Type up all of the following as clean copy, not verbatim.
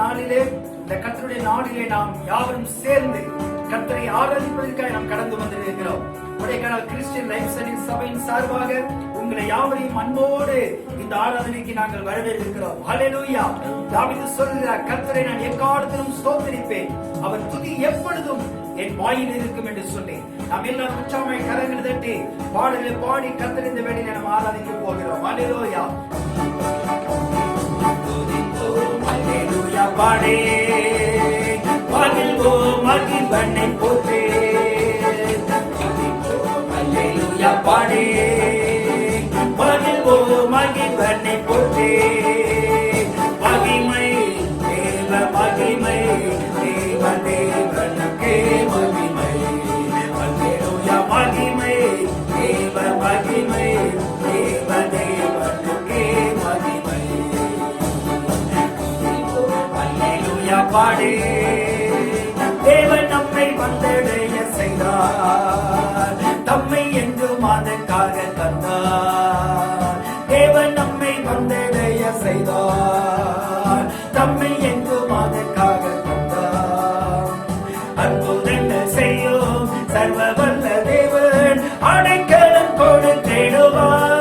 நாளிலே, இந்த கர்த்தருடைய நாளிலே நாம் யாவரும் சேர்ந்து கர்த்தரை ஆராதிப்பதற்காக நாம் கடந்து வந்திருக்கிறோம். கொடைக்கானல் கிறிஸ்டியன் லைஃப் ஸ்டைல் சபையின் சார்பாக உங்களை யாவரையும் அன்போடு இந்த ஆராதனைக்கு நாங்கள் வரவேற்கிறோம். ஹல்லேலூயா. தாவீது சொல்கிறார், கர்த்தரை நான் எக்காலத்திலும் ஸ்தோத்திரிப்பேன், அவர் துதி எப்பொழுதும் என் வாயில் இருக்கும் என்று சொன்னேன். நாம் எல்லாரும் உற்சாகமாய் கரங்களை தட்டி பாடலை பாடி கர்த்தரை இந்த வேளையிலே நாம் ஆராதிக்க போகிறோம். ஹல்லேலூயா. ஹல்லேலூயா பாடே மகிழ்வோம் மகிழ்வனை போற்றே. ஹல்லேலூயா பாடே மகிழ்வோம் மகிழ்வனை போற்றே. மகிமை தேவ மகிமை தேவ தேவனுக்கே மகிமை. ஹல்லேலூயா மகிமை தேவ மகிமை தேவ தேவனுக்கே மகிமை. ஹல்லேலூயா பாடே தேவன் நம்மை வந்தடைய செய்தார், தம்மை என்றும் அதற்காக தந்தார். தேவன் நம்மை வந்தடைய செய்தார், தம்மை என்றும் அதற்காக தந்தார். அற்புதங்கள் செய்யும் சர்வ வல்ல தேவன் அடைக்கலம் கொடுத்திடுவார்.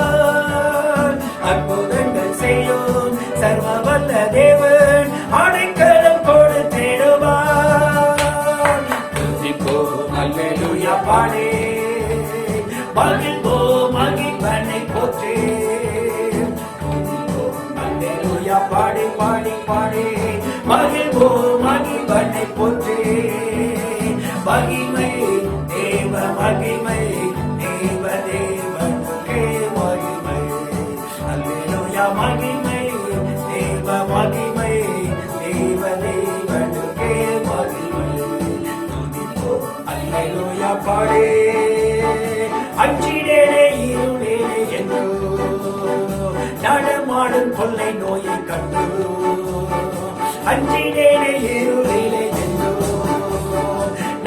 அற்புதங்கள் செய்யும் சர்வ வல்ல தேவன் அடைக்கலம் கொடுத்திடுவார். ஹல்லேலூயா பாடே மகிழ்வோம் மகிழ்வனை போற்றே. ஹல்லேலூயா பாடி பாடி பாடி மகிழ்வோம் மகிழ்வனை போற்றே. மகிமை தேவ மகிமை தேவ தேவனுக்கே மகிமை. ஹல்லேலூயா மகிமை தேவ மகிமை தேவ தேவனுக்கே மகிமை. ஹல்லேலூயா பாடே அஞ்சிடேனே இருளேனே என்று நடமாடும் கொள்ளை நோயை கண்டு. அஞ்சிடேனே இருளேனே என்று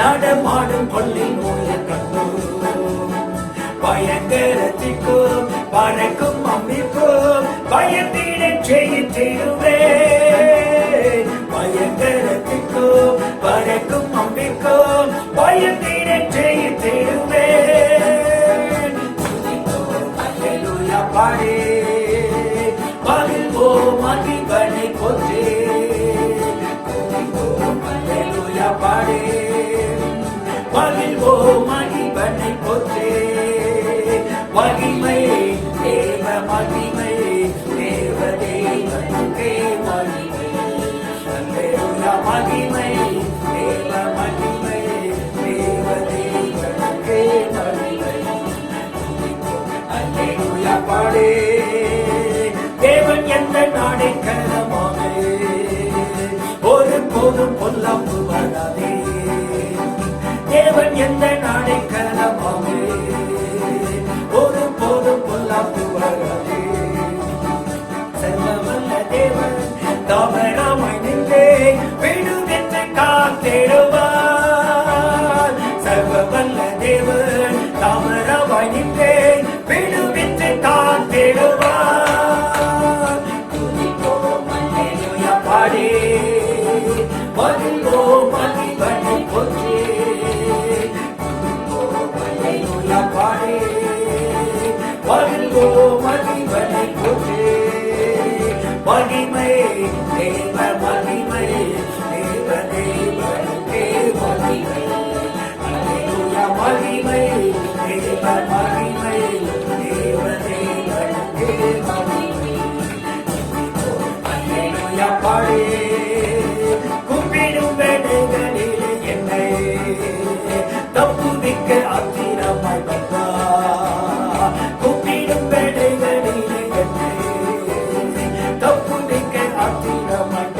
நடமாடும் கொள்ளை நோயை கண்டு. பயங்கரத்திற்கும் பறக்கும் அம்பிக்கும் பயத்திட செய்திடுவேன். பயங்கரத்திற்கும் பறக்கும் அம்பிக்கும் பயத்திட செய்திடுவேன். ஹல்லேலூயா பாடே மகிழ்வோம் மகிழ்வனை போற்றே. ஹல்லேலூயா பாடே மகிழ்வோம் மகிழ்வனை போற்றே. மகிமை தேவ மகிமை தேவ தேவனுக்கே மகிமை. ஹல்லேலூயா மகிமை தேவ மகிமை தேவ தேவனுக்கே மகிமை. ஹல்லேலூயா பாடே தேவன் எந்த நாடை கனமாக ஒரு போதும் பொல்லாப்பு வராதே. தேவன் எந்த நாடை கனமாக ஒரு போதும் பொல்லாப்பு வராதே. சர்வவல்ல தேவன் தாமராமாய் நின்றே விடுவித்து காத்திடுவார். சர்வவல்ல தேவன் தாமராமாய் நின்றே விடுவித்து காத்திடுவார். ஹல்லேலூயா பாடே மகிழ்வோம் மகிழ்வனை போற்றே. ஹல்லேலூயா பாடே மகிழ்வோம் மகிழ்வனை போற்றே. மகிமை தேவ மகிமை தேவ தேவனுக்கே மகிமை. ஹல்லேலூயா மகிமை தேவ மகிமை தேவ தேவனுக்கே மகிமை. ஹல்லேலூயா பாடே கூப்பிடும் வேளைகளிலே என்னை தப்புவிக்க ஆத்திரமாய் வந்தார். கூப்பிடும் வேளைகளிலே என்னை தப்புவிக்க ஆத்திரமாய்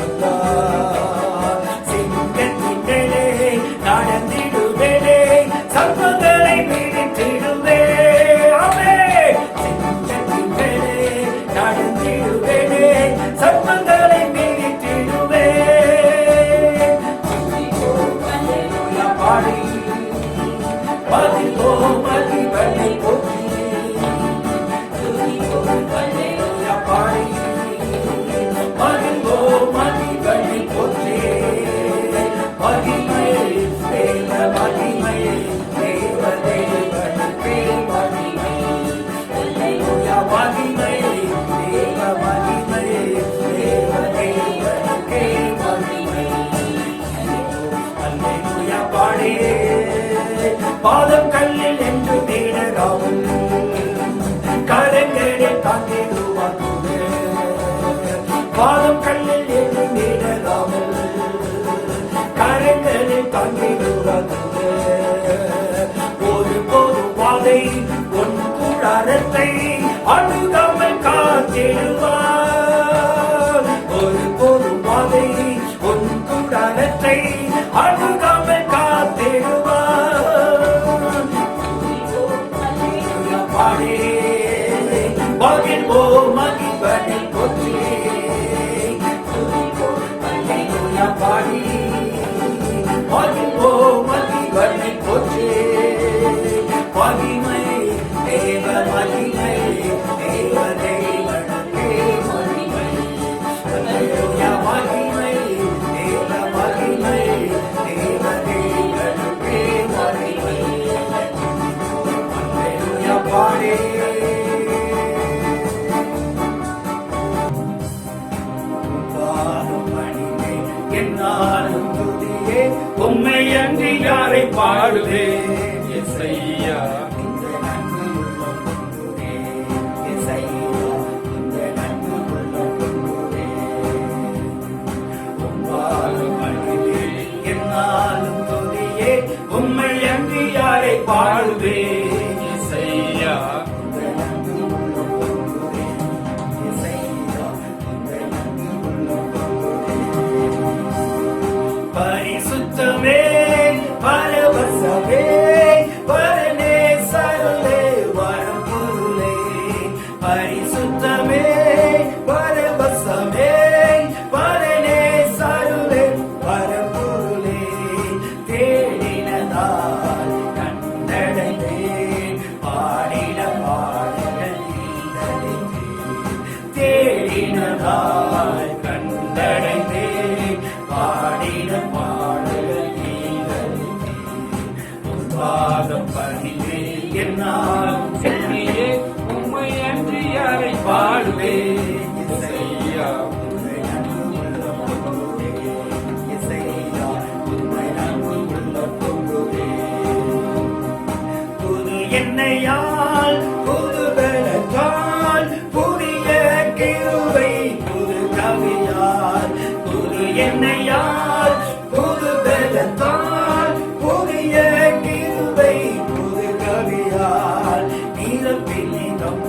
என்னை அணுகாமல் காத்திடுவார். பாடி மகிழ்வோம் மகிழ்வனை போற்றி. பாடி மகிழ்வோம் மகிழ்வனை போற்றி. மகிமை தேவ மகிமை தேவ தேவனுக்கே மகிமை. அல்லேலூயா மகிமை தேவ மகிமை தேவ தேவனுக்கே மகிமை. அல்லேலூயா பாடி என்னாலும் துதியே உம்மை அன்றி யாரை பாடுவேன். இயேசையா இந்த நன்மை உள்ளம் கொண்டுவே. இயேசையா இந்த நன்மை உள்ளம் கொண்டுவே. உம்மாலும் அழிவேன் என்னாலும் துதியே உம்மை அன்றி யாரை பாடுவேன். இயேசையா இந்த நன்மை உள்ளம் கொண்டுவே. இயேசையா இந்த நன்மை உள்ளம் கொண்டுவே. பரிசுத்தமே பரவசமே பரனே சருளே வரம் பொருளே. பரிசுத்தமே பரவசமே பரனே சருளே வரம் பொருளே. தேடினதால் கண்டடைந்தேன் பாடின பாடல்கள் நீண்டடைந்தேன். தேடினதால் கண்டடைந்தேன் பாடின பாடல்கள் நீண்டடைந்தேன். பாதம் பணிவேன் என்னாலும் நீயே உம்மை அன்றி யாரை பாடுவேன். இயேசையா உம்மை அன்பு உள்ளம் கொண்டுவே. இசையா உம்மை அன்பு உள்ளம் கொண்டுவே. புது எண்ணெயால் புது பலத்தால் புதிய கிருபை புது கவியால். புது எண்ணெயால் புது பலத்தால் புதிய கிருபை புது கவியால். நீரப்பிலிடம்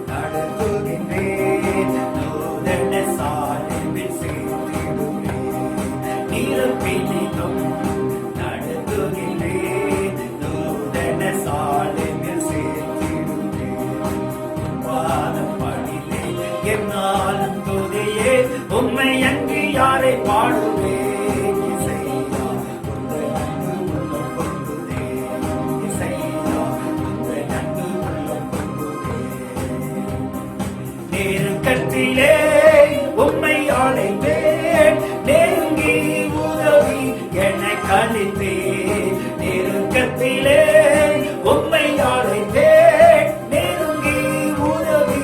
நடத்துகின்றேன் நூதன சாலையில் சேர்த்திடுவேன். நீரப்பிலிடம் நடத்துகின்றேன் நூதன சாலையில் சேர்த்திடுவேன். பாதம் பணிந்தேன் என்னாலும் துதியே உம்மை அன்றி யாரை பாடுவேன். இசையா உம்மை அன்பு உள்ளம் கொண்டுவே. இசையா உம்மை அன்பு உள்ளம் கொண்டுவே. நெருக்கத்திலே உம்மை அழைத்தேன் நெருங்கி உதவி எனக்கு அளித்தேன். நெருக்கத்திலே உம்மை அழைத்தேன் நெருங்கி உதவி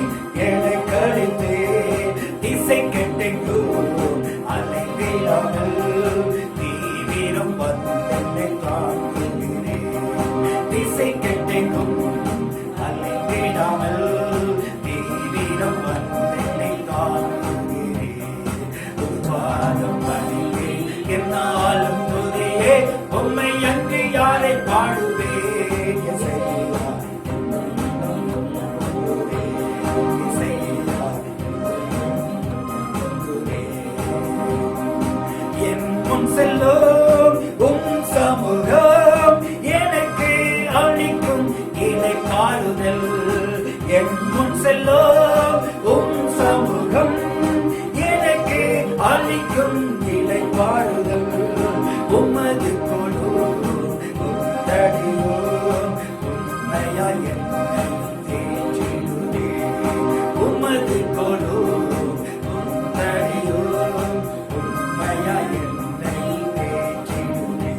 எனக்கு அளித்தேன். திசை கெட்டெங்கும் அலைந்திடாமல் தீவிரம் வந்தென்னை தாங்குகிறேன். திசை கெட்டெங்கும் அலைந்திடாமல் தீவிரம் வந்தென்னை தாங்குகிறேன். பாதம் பணிவேன் என்னாலும் துதியே உம்மை அன்றி யாரை பாடுவேன். இசையா இசையா என் முன் செல்லும் உம் சமூகம் எனக்கு அளிக்கும் இலை பாடுதல். என் முன் செல்லும் உம் சமூகம் எனக்கு அளிக்கும் இலை பாடுதல். உமது கொடு உத்தடியோ உண்மையா என்னை தேற்றிடுதே. உமது கொடு உத்தடியோ உண்மையா என்னை தேற்றிடுதே.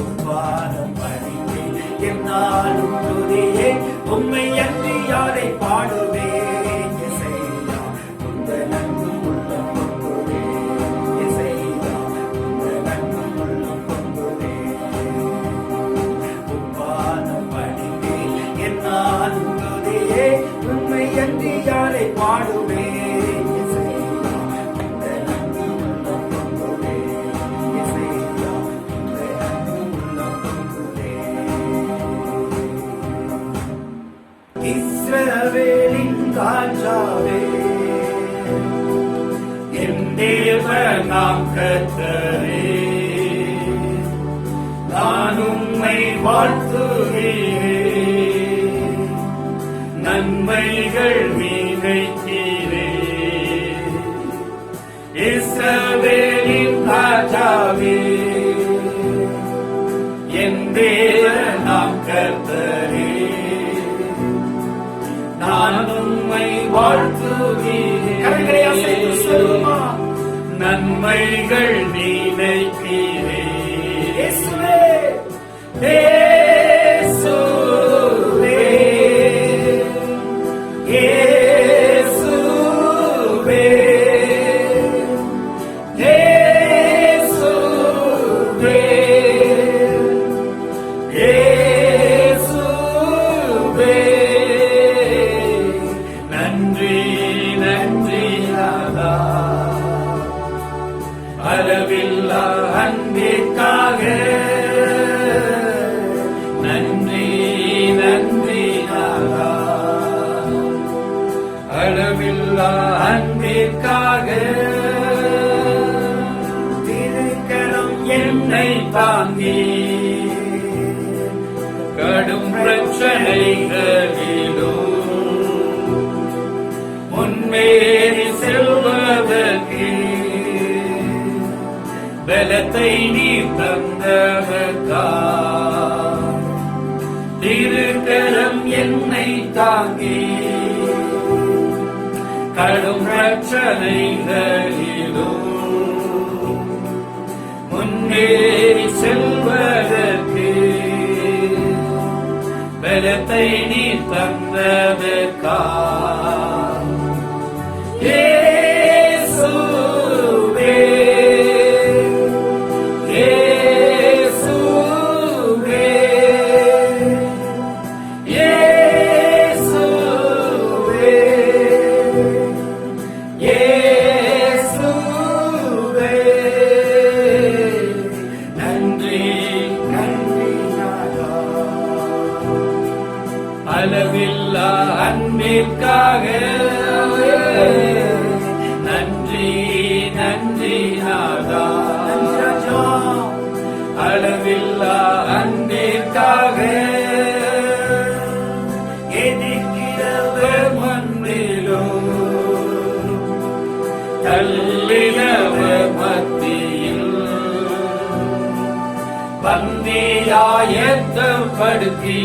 உப்பாதம் பணிந்தேன் என்னாலும் துதியே உம்மை அன்றி யாரை பாடுவேன். இசையா உங்கள் நன்கு உள்ளம் கொண்டுவே. இசையா உங்கள் நன்கு உள்ளம் கொண்டுவே. உப்பாதம் பணிந்தேன் என்னாலும் துதியே உம்மை அன்றி யாரை பாடுவேன். இசையா உங்கள் நன்கு உள்ளம் கொண்டுவே. இசையா உங்கள் நன்கு உள்ளம் கொண்டுவே. இஸ்ரவேலின் ராஜாவே என் தேவனாம் கர்த்தரே. வாழ்த்துகிறேன். நன்மைகள் நினைக்கிறேன். இஸ்ரவேலின் ராஜாவே, என் தேவனாம் கர்த்தரே, நான் உம்மை வாழ்த்துகிறேன். கரங்களை அசைத்து சொல்லுமா, நன்மைகள் நினைக்கிறேன். இயேசுவே, இயேசுவே, இயேசுவே, இயேசுவே, இயேசுவே. நன்றி நன்றி நாதா, அளவில்லா அன்பிற்காக. நன்றி நன்றி நாதா, அளவில்லா அன்பிற்காக. திருக்கரம் என்னை தாங்கி கடும் பிரச்சனைகளிலும் முன்னேறி செல்வதற்கு பலத்தை நீ தந்தவர்கா. திருக்கரம் என்னை தாங்கி கடும் பிரச்சனைகளிலும் முன்னேறி செல்வதற்கு பலத்தை நீ தந்தவர்கா. இயேசுவே, இயேசுவே, இயேசுவே, இயேசுவே. நன்றி நன்றி நாதா, அளவில்லா அன்பிற்காக. நன்றி நன்றி நாதா, அளவில்லா அன்பிற்காக. எதிர்க்கிறவர் மண்ணிலும் தள்ளினவர் மத்தியில் பந்தியாயத்தப்படுத்தி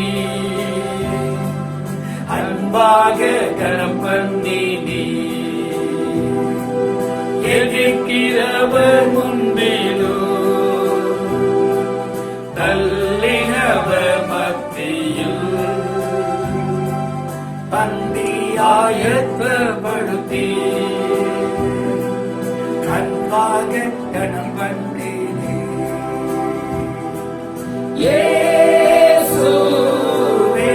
அன்பாக கரம் பண்ணி நீ எதிர்க்கிறவர் முன்பிலோ தள்ளினவர் மத்தியில் பந்தியாயத்தப்படுத்தி அன்பாக கரம் பண்ணி நீ. இயேசுவே,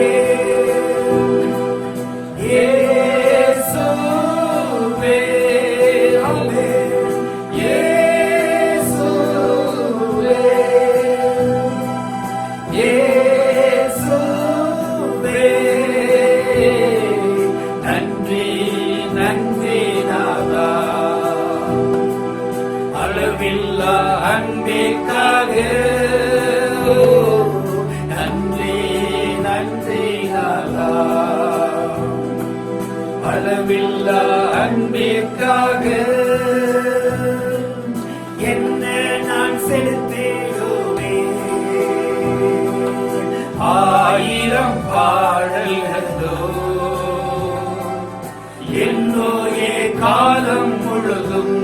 இயேசுவே, இயேசுவே, இயேசுவே. நன்றி நன்றி நாதா, அளவில்லா அன்பிற்காக. நன்றி நன்றி நாதா, அளவில்லா அன்பிற்காக. என்ன நான் செலுத்திடுவேன், ஆயிரம் பாடல்களோ என்னோயே காலம் முழுதும்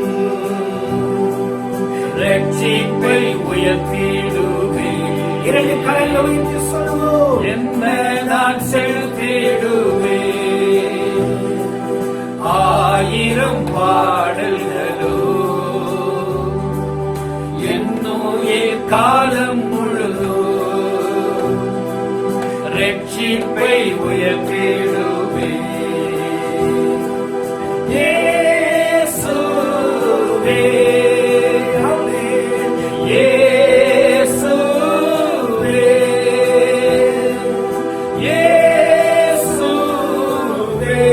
ரட்சிப்பை உயர்த்திடுவேன். இரண்டு கரங்களை உயர்த்தி சொல்லுவோம், என்ன நான் செலுத்திடுவேன், ஆயிரம் பாடல்களோ என்னோயே காலம் முழுதோ ரட்சிப்பை உயர்த்திடுவேன். இயேசுவே, இயேசுவே, இயேசுவே,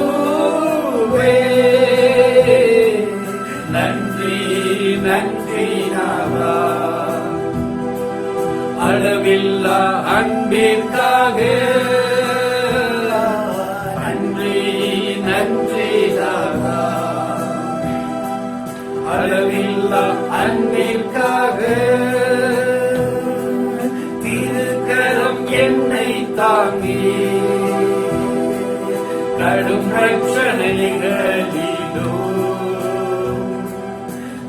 இயேசுவே. நன்றி நன்றி நாதா, அளவில்லா அன்பிற்காக திருக்கரம் என்னை தாங்கி கடும் பிரச்சனைகளிலோ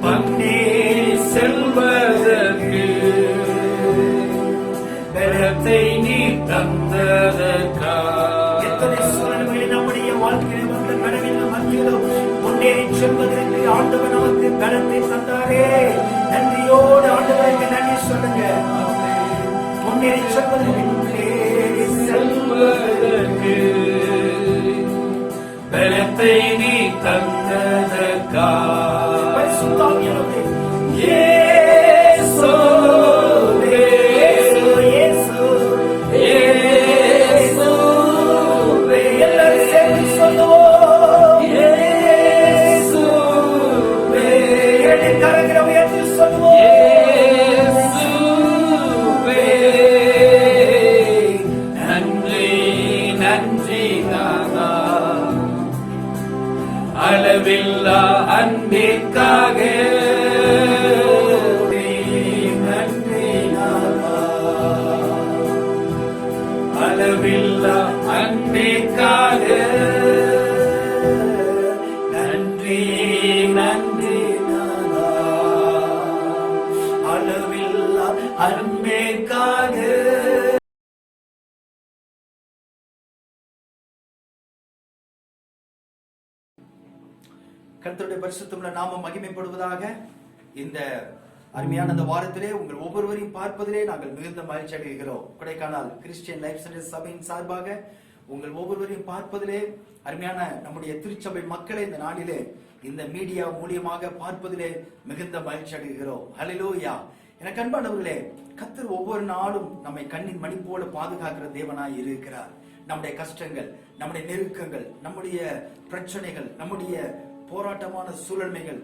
பன்னேறி செல்வதற்கு பலத்தை நீ தந்ததற்கா. எத்தனை சூழ்நிலைகளில் நம்முடைய வாழ்க்கையில் வந்த கடவுள் மத்தியிலும் முன்னேறி செல்வதற்கு ஆண்டவர் நமக்கு பலத்தை தந்தாரே. நன்றியோடு ஆண்டவருக்கு நன்றி சொல்லுங்க. முன்னேறி செல்வதற்கு பலத்தை நீ தந்ததற்கா. பரிசுத்தாவியானவரே, இயேசுவே, இயேசுவே, எல்லாரும் சேர்ந்து சொல்லுவோம். இயேசுவே, இரண்டு கரங்களை உயர்த்தி சொல்லுவோம். இயேசுவே, நன்றி நன்றி நாதா, அளவில்லா அன்பிற்காக நன்றி நாதா, அளவில்லா அன்பிற்காக நன்றி நன்றி நாதா, அளவில்லா அன்பிற்காக. கர்த்தருடைய பரிசுத்தமுள்ள நாமம் மகிமைப்படுவதாக. இந்த அருமையான இந்த வாரத்திலே உங்கள் ஒவ்வொருவரையும் பார்ப்பதிலே நாங்கள் மிகுந்த மகிழ்ச்சி அடைகிறோம். கொடைக்கானல் கிறிஸ்டியன் லைஃப் சென்டர் சபையின் சார்பாக உங்கள் ஒவ்வொருவரையும் பார்ப்பதிலே, அருமையான நம்முடைய திருச்சபை மக்களை இந்த நாளிலே இந்த மீடியா மூலியமாக பார்ப்பதிலே மிகுந்த மகிழ்ச்சி அடைகிறோம். ஹல்லேலூயா. எனக்கு அன்பானவர்களே, கர்த்தர் ஒவ்வொரு நாளும் நம்மை கண்ணின் மணி போல பாதுகாக்கிற தேவனாய் இருக்கிறார். நம்முடைய கஷ்டங்கள், நம்முடைய நெருக்கங்கள், நம்முடைய பிரச்சனைகள், நம்முடைய போராட்டமான சூழ்நிலைகள்,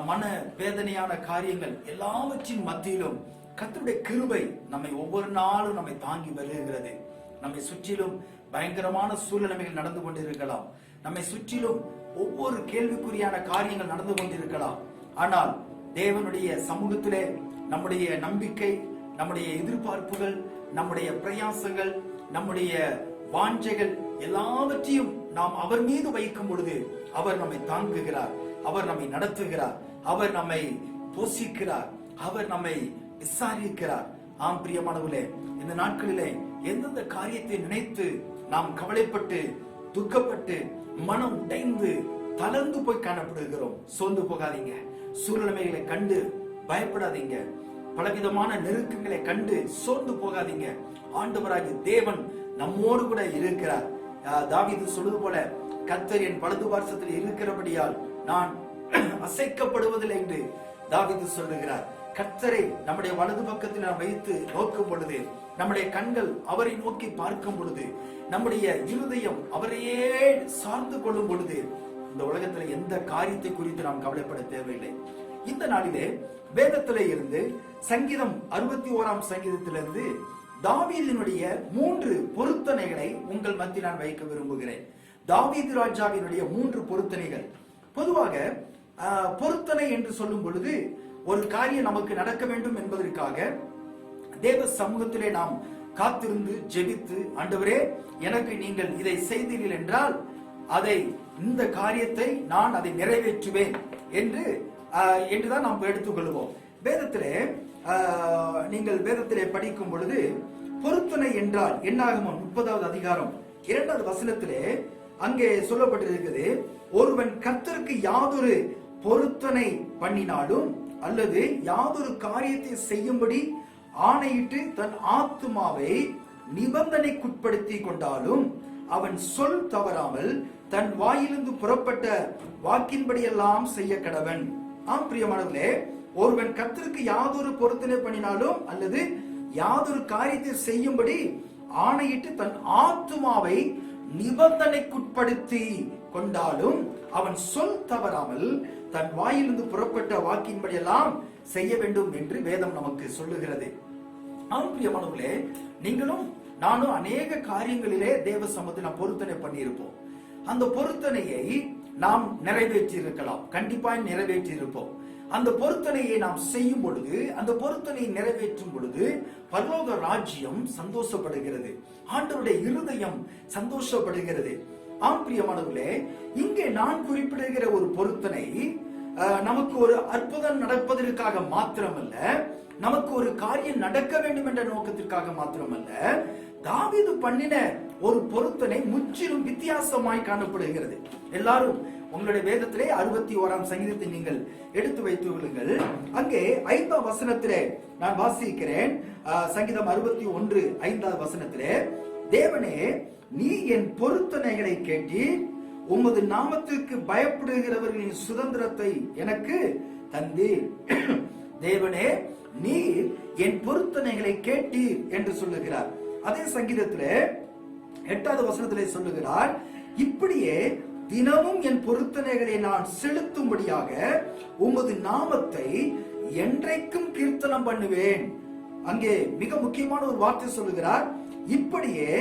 மன வேதனையான காரியங்கள் எல்லாவற்றின் மத்தியிலும் கர்த்தருடைய கிருபை நம்மை ஒவ்வொரு நாளும் நம்மை தாங்கி வருகிறது. நம்மை சுற்றிலும் பயங்கரமான சூழ்நிலைகள் நடந்து கொண்டிருக்கலாம். நம்மை சுற்றிலும் ஒவ்வொரு கேள்விக்குறியான காரியங்கள் நடந்து கொண்டிருக்கலாம். ஆனால் தேவனுடைய சமூகத்திலே நம்முடைய நம்பிக்கை, நம்முடைய எதிர்பார்ப்புகள், நம்முடைய பிரயாசங்கள், நம்முடைய வாஞ்சைகள் எல்லாவற்றையும் நாம் அவர் மீது வைக்கும் பொழுது அவர் நம்மை தாங்குகிறார், அவர் நம்மை நடத்துகிறார், அவர் நம்மை போஷிக்கிறார், அவர் நம்மை விசாரிக்கிறார். ஆம் பிரியமானவர்களே, இந்த நாட்களிலே எந்தெந்த காரியத்தை நினைத்து நாம் கவலைப்பட்டு துக்கப்பட்டு மனம் உடைந்து தளர்ந்து போய் காணப்படுகிறோம், சோர்ந்து போகாதீங்க. சூழ்நிலைகளை கண்டு பயப்படாதீங்க. பலவிதமான நெருக்கங்களை கண்டு சோர்ந்து போகாதீங்க. ஆண்டவராகிய தேவன் நம்மோடு கூட இருக்கிறார். தாவீது சொல்வது போல, கர்த்தர் என் வலது பார்சத்தில் இருக்கிறபடியால் நான் அசைக்கப்படுவதில்லை என்று தாவீது சொல்லுகிறார். கர்த்தரை நம்முடைய வலது பக்கத்தில் நாம் வைத்து நோக்கும் பொழுது, நம்முடைய கண்கள் அவரை நோக்கி பார்க்கும் பொழுது, நம்முடைய இருதயம் அவரையே சார்ந்து கொள்ளும் பொழுது, இந்த உலகத்தில் எந்த காரியத்தை குறித்து நாம் கவலைப்பட தேவையில்லை. இந்த நாளிலே வேதத்திலே இருந்து சங்கீதம் 61ஆம் சங்கீதத்திலிருந்து தாவீதினுடைய 3 பொருத்தனைகளை உங்கள் மத்தியில் நான் வைக்க விரும்புகிறேன். தாவீது ராஜாவினுடைய 3 பொருத்தனைகள். பொதுவாக பொருத்தனை என்று சொல்லும் பொழுது ஒரு காரியம் நமக்கு நடக்க வேண்டும் என்பதற்காக தேவ சமூகத்திலே நாம் காத்திருந்து ஜெபித்து, ஆண்டவரே எனக்கு நீங்கள் இதை செய்தீர்கள் என்றால் அதை, இந்த காரியத்தை நான் அதை நிறைவேற்றுவேன் என்றுதான் நாம் எடுத்துக்கொள்வோம். வேதத்திலே நீங்கள் வேதத்திலே படிக்கும் பொழுது பொருத்தனை என்றால் என்னாகுமோ 30வது அதிகாரம் 2வது வசனத்திலே அங்கே சொல்லப்பட்டிருக்கிறது, ஒருவன் கர்த்தருக்கு யாதொரு பொருத்தனை பண்ணினாலும் அல்லது யாதொரு காரியத்தை செய்யும்படி ஆணையிட்டு தன் ஆத்துமாவை நிபந்தனைக்குட்படுத்தி கொண்டாலும் அவன் சொல் தவறாமல் தன் வாயிலிருந்து புறப்பட்ட வாக்கின்படியெல்லாம் செய்ய கடவன். ஆம் பிரியமானவர்களே, ஒருவன் கர்த்தருக்கு யாதொரு பொருத்தனை பண்ணினாலும் அல்லது யாதொரு காரியத்தை செய்யும்படி ஆணையிட்டு தன் ஆத்துமாவை நிபந்தனைக்குட்படுத்தி கொண்டாலும் அவன் சொல் தவறாமல் தன் வாயிலிருந்து புறப்பட்ட வாக்கின்படியெல்லாம் செய்ய வேண்டும் என்று வேதம் நமக்கு சொல்லுகிறது. ஆம் பிரியமானவர்களே, நீங்களும் நானும் அநேக காரியங்களிலே தேவ சமூகத்தில் நாம் பொருத்தனை பண்ணியிருப்போம். அந்த பொருத்தனையை நாம் நிறைவேற்றி இருக்கலாம், கண்டிப்பாக நிறைவேற்றி இருப்போம். அந்த பொருத்தனையை நாம் செய்யும் பொழுது, அந்த பொருத்தனையை நிறைவேற்றும் பொழுது பரலோக ராஜ்யம் சந்தோஷப்படுகிறது, ஆண்டவருடைய இருதயம் சந்தோஷப்படுகிறது. ஆம் பிரியமானவர்களே, இங்கே நான் குறிப்பிடுகிற ஒரு பொருத்தனை நமக்கு ஒரு அற்புதம் நடப்பதற்காக மாத்திரமல்ல, நமக்கு ஒரு காரியம் நடக்க வேண்டும் என்ற நோக்கத்திற்காக மாத்திரமல்ல, தாவீது பண்ணின ஒரு பொருத்தனை முற்றிலும் வித்தியாசமாய் காணப்படுகிறது. எல்லாரும் உங்களுடைய வேதத்திலே 61ஆம் சங்கீதத்தை நீங்கள் எடுத்து வைத்துக் கொள்ளுங்கள். அங்கே 5ஆம் வசனத்திலே நான் வாசிக்கிறேன். சங்கீதம் 61 5ஆம் வசனத்திலே, தேவனே நீ என் பொருத்தனைகளை கேட்டீர், உமது நாமத்திற்கு பயப்படுகிறவர்களின் சுதந்திரத்தை எனக்கு தந்தீர். தேவனே நீர் என் பொருத்தனைகளை கேட்டீர் என்று சொல்லுகிறார். அதே சங்கீதத்திலே 8ஆவது வசனத்திலே சொல்லுகிறார், இப்படியே தினமும் என் பொருத்தனைகளை நான் செலுத்தும்படியாக உமது நாமத்தை என்றைக்கும் கீர்த்தனம் பண்ணுவேன். அங்கே மிக முக்கியமான ஒரு வார்த்தை சொல்லுகிறார், இப்படியே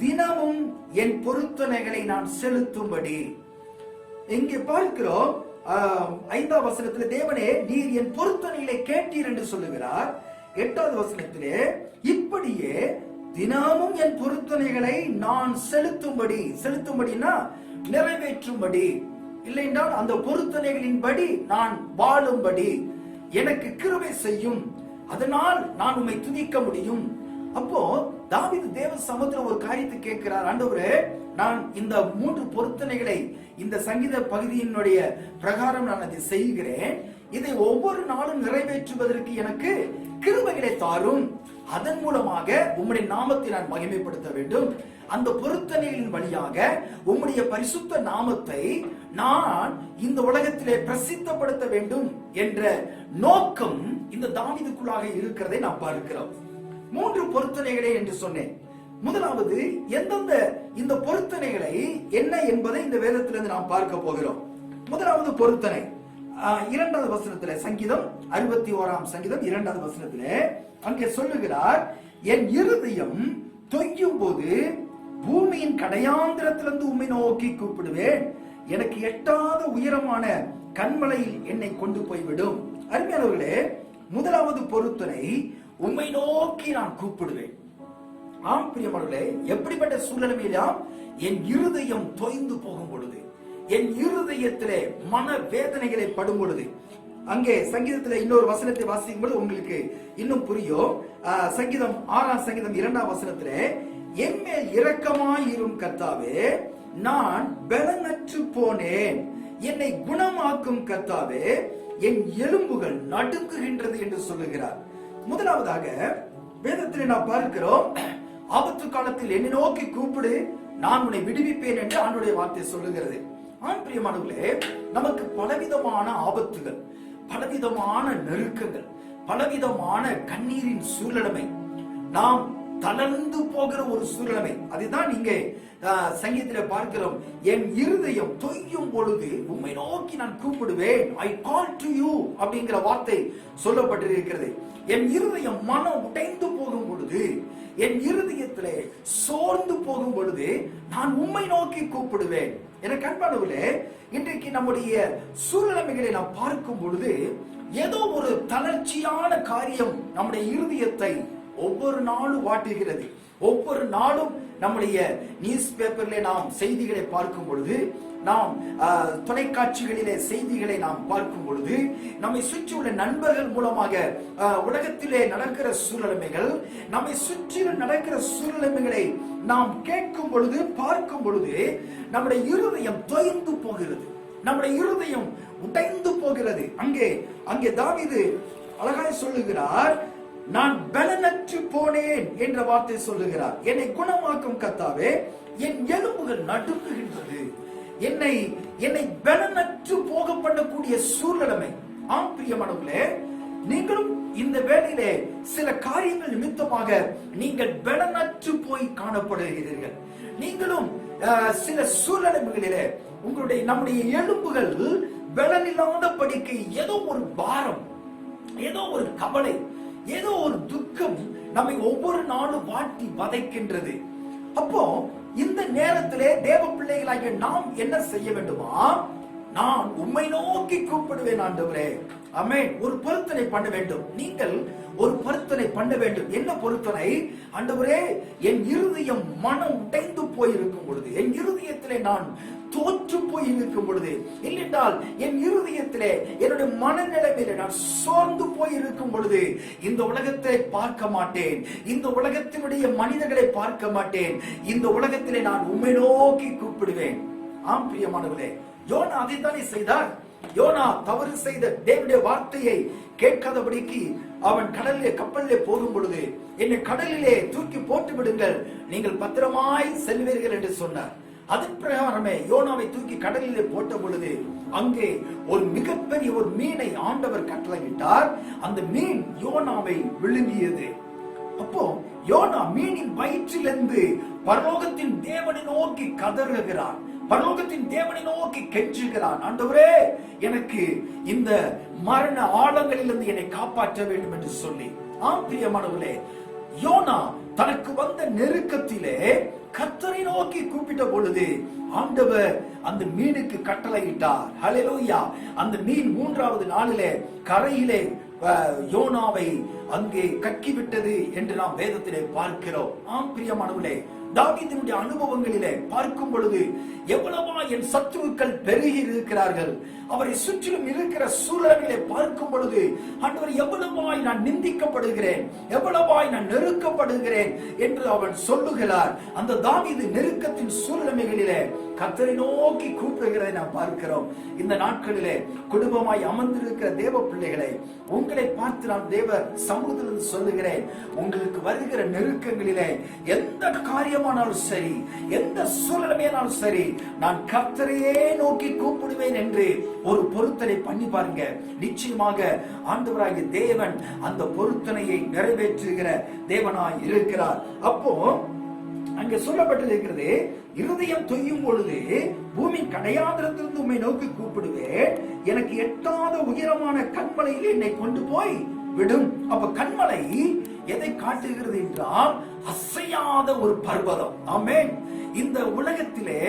தினமும் என் பொருத்தனைகளை நான் செலுத்தும்படி. இங்கே பார்க்கிறோம் 5ஆம் வசனத்திலே, தேவனே நீர் என் பொருத்தனைகளை கேட்டீர் என்று சொல்லுகிறார். 8ஆவது வசனத்திலே, இப்படியே தினமும் என் பொருத்தனைகளை நான் செலுத்தும்படி. செலுத்தும்படினா நிறைவேற்றும்படி, இல்லை என்றால் அந்த பொருத்தனைகளின்படி நான் வாழும்படி எனக்கு கிருபை செய்யும், அதனால் நான் உம்மை துதிக்க முடியும். அப்போ தாவீது தேவ சமூகத்தில் ஒரு காரியத்தை கேட்கிறார், ஆண்டவரே நான் இந்த 3 பொருத்தனைகளை இந்த சங்கீத பகுதியினுடைய பிரகாரம் நான் அதை செய்கிறேன், இதை ஒவ்வொரு நாளும் நிறைவேற்றுவதற்கு எனக்கு கிருபைகளை தாரும், அதன் மூலமாக உம்முடைய நாமத்தை நான் மகிமைப்படுத்த வேண்டும், அந்த பொருத்தனைகளின் வழியாக உம்முடைய பரிசுத்த நாமத்தை நான் இந்த உலகத்திலே பிரசித்தப்படுத்த வேண்டும் என்ற நோக்கம் இந்த தாவீதுக்குள்ளாக இருக்கிறதை நாம் பார்க்கிறோம். 3 பொருத்தனைகளே என்று சொன்னேன். முதலாவது, எந்தெந்த இந்த பொருத்தனைகளை என்ன என்பதை இந்த வேதத்திலிருந்து நாம் பார்க்க போகிறோம். முதலாவது பொருத்தனை 2வது வசனத்திலே, சங்கீதம் 61ஆம் சங்கீதம் 2வது வசனத்திலே அங்கே சொல்லுகிறார், என் இருதயம் தொய்யும் போது பூமியின் கடையாந்திரத்திலிருந்து உம்மை நோக்கி கூப்பிடுவேன், எனக்கு எட்டாத உயரமான கண்மலையில் என்னை கொண்டு போய்விடும். அருமையானவர்களே, முதலாவது பொருத்தனை, உம்மை நோக்கி நான் கூப்பிடுவேன். ஆம் பிரியமானவர்களே, எப்படிப்பட்ட சூழ்நிலையிலும் என் இருதயம் தொய்ந்து போகும் பொழுது, என் இருதயத்திலே மன வேதனைகளை படும் பொழுது, அங்கே சங்கீதத்திலே இன்னொரு வசனத்தை வாசிக்கும் பொழுது உங்களுக்கு இன்னும் புரியும். சங்கீதம் 6ஆம் சங்கீதம் 2ஆம் வசனத்திலே, என் மேல் இரக்கமாயிரும் கர்த்தாவே, நான் பலனற்று போனேன், என்னை குணமாக்கும் கர்த்தாவே, என் எலும்புகள் நடுங்குகின்றது என்று சொல்லுகிறார். முதலாவதாக வேதத்திலே நாம் பார்க்கிறோம், ஆபத்து காலத்தில் என்னை நோக்கி கூப்பிடு, நான் உன்னை விடுவிப்பேன் என்று ஆண்டவருடைய வார்த்தை சொல்லுகிறது. ஆம் பிரியமானவர்களே, நமக்கு பலவிதமான ஆபத்துகள், பலவிதமான நெருக்கங்கள், பலவிதமான கண்ணீரின் சூழ்நிலைமை, நாம் தளர்ந்து போகிற ஒரு சூழ்நிலை, அதுதான் இங்கே சங்கீதத்தில் பார்க்கிறோம். என் இருதயம் தொய்யும் பொழுது உம்மை நோக்கி நான் கூப்பிடுவேன், ஐ கால் டு யூ அப்படிங்கிற வார்த்தை சொல்லப்பட்டிருக்கிறது. என் இருதயம் மனம் உடைந்து போகும் பொழுது, என் இருதயத்திலே சோர்ந்து போகும் பொழுது நான் உம்மை நோக்கி கூப்பிடுவேன். எனக்கு அன்பானவர்களே, இன்றைக்கு நம்முடைய சூழ்நிலைகளை நாம் பார்க்கும் பொழுது ஏதோ ஒரு தளர்ச்சியான காரியம் நம்முடைய இருதயத்தை ஒவ்வொரு நாளும் வாட்டுகிறது. ஒவ்வொரு நாளும் நம்முடைய நியூஸ் பேப்பர்ல நாம் செய்திகளை பார்க்கும் பொழுது, நாம் தொலைக்காட்சிகளிலே செய்திகளை நாம் பார்க்கும் பொழுது, நம்மை சுற்றியுள்ள நண்பர்கள் மூலமாக உலகத்திலே நடக்கிற சூழ்நிலைகள், நம்மை சுற்றிலும் நடக்கிற சூழ்நிலைகளை நாம் கேட்கும் பொழுது, பார்க்கும் பொழுது நம்முடைய இருதயம் தொய்ந்து போகிறது, நம்முடைய இருதயம் உடைந்து போகிறது. அங்கே தாவீது அழகாய் சொல்லுகிறார், நான் பலனற்று போனேன் என்ற வார்த்தை சொல்லுகிறார். என்னை குணமாக்கும் கர்த்தாவே, என் எலும்புகள் நடுங்குகின்றது. என்னை பலனற்று போக பண்ணக்கூடிய சூழ்நிலைமை. ஆம் பிரியமானவர்களே, நீங்களும் இந்த வேளையிலே சில காரியங்கள் நிமித்தமாக நீங்கள் பலனற்று போய் காணப்படுகிறீர்கள். நீங்களும் சில சூழ்நிலைகளிலே நம்முடைய எலும்புகள் பலனில்லாத படிக்கை, ஏதோ ஒரு பாரம், ஏதோ ஒரு கவலை, ஏதோ ஒரு துக்கம் நம்மை ஒவ்வொரு நாளும் வாட்டி வதைக்கின்றது. அப்போ இந்த நேரத்திலே தேவ பிள்ளைகளாகிய நாம் என்ன செய்ய வேண்டுமா? நான் உம்மை நோக்கி கூப்பிடுவேன் ஆண்டவரே, ஆமென். ஒரு பொருத்தனை பண்ண வேண்டும். நீங்கள் ஒரு பொருத்தனை பண்ண வேண்டும். என்ன பொருத்தனை? ஆண்டவரே, என் இருதயம் மனம் உடைந்து போயிருக்கும் பொழுது, என் இருதயத்திலே நான் தோற்று போய் இருக்கும் பொழுது, இல்லென்றால் என் இருதயத்திலே என்னுடைய மனநிலைமையிலே நான் சோர்ந்து போய் இருக்கும் பொழுது, இந்த உலகத்தை பார்க்க மாட்டேன், இந்த உலகத்தினுடைய மனிதர்களை பார்க்க மாட்டேன், இந்த உலகத்திலே நான் உம்மை நோக்கி கூப்பிடுவேன். ஆம் பிரியமானவர்களே, யோனா அதைத்தானே செய்தார். யோனா தவறு செய்த தேவனுடைய வார்த்தையை கேட்காதபடிக்கு அவன் கடலிலே கப்பலிலே போகும் பொழுது, என்னை கடலிலே தூக்கி போட்டு விடுங்கள், நீங்கள் பத்திரமாய் செல்வீர்கள் என்று சொன்னார். அதன் பிரகாரமே யோனாவை தூக்கி கடலிலே போட்ட பொழுது அங்கே ஒரு மிகப்பெரிய ஒரு மீனை ஆண்டவர் கட்டளையிட்டார். அந்த மீன் யோனாவை விழுங்கியது. அப்போ யோனா மீனின் வயிற்றிலிருந்து பரலோகத்தின் தேவனை நோக்கி கதறுகிறான், பரலோகத்தின் தேவனை நோக்கி கெஞ்சுகிறான். ஆண்டவரே, எனக்கு இந்த மரண ஆழங்களிலிருந்து என்னை காப்பாற்ற வேண்டும் என்று சொல்லி. ஆம் பிரியமானவர்களே, யோனா தனக்கு வந்த நெருக்கத்திலே கர்த்தரை நோக்கி கூப்பிட்ட பொழுது ஆண்டவர் அந்த மீனுக்கு கட்டளையிட்டார். ஹல்லேலூயா. அந்த மீன் 3வது நாளிலே கரையிலே யோனாவை அங்கே கக்கிவிட்டது என்று நாம் வேதத்திலே பார்க்கிறோம். ஆம் பிரியமானவர்களே, தாவீதினுடைய அனுபவங்களிலே பார்க்கும் பொழுது எவ்வளவா என் சத்துருக்கள் பெருகி இருக்கிறார்கள், அவரை சுற்றிலும் இருக்கிற சூழல்களை பார்க்கும் பொழுது ஆண்டவர் எவ்வளவாய் நான் நிந்திக்கப்படுகிறேன், எவ்வளவாய் நான் நெருக்கப்படுகிறேன் என்று அவன் சொல்லுகிறார். அந்த தாவீது நெருக்கத்தின் சூழ்நிலைகளிலே கர்த்தரை நோக்கி கூப்பிடுகிறதை நாம் பார்க்கிறோம். இந்த நாட்களிலே குடும்பமாய் அமர்ந்திருக்கிற தேவ பிள்ளைகளை உங்களை பார்த்து நான் தேவ சமூகத்திலிருந்து சொல்லுகிறேன், உங்களுக்கு வருகிற நெருக்கங்களிலே எந்த காரியமானாலும் சரி, எந்த சூழ்நிலையானாலும் சரி, நான் கர்த்தரையே நோக்கி கூப்பிடுவேன் என்று ஒரு பொருத்தனை பண்ணி பாருங்க. நிச்சயமாக ஆண்டவராகிய தேவன் அந்த பொருத்தனையை நிறைவேற்றுகிற தேவனாய் இருக்கிறார். அப்போ அங்கே சொல்லப்பட்டிருக்கிறது, இருதயம் தொய்யும் பொழுது பூமி கடையாந்திரத்திலிருந்து உம்மை நோக்கி கூப்பிடுவேன், எனக்கு எட்டாத உயரமான கண்மலையில் என்னை கொண்டு போய் விடும். அப்ப கண்மலை எதை காட்டுகிறது என்றால் அசையாத ஒரு பர்வதம். ஆமென். இந்த உலகத்திலே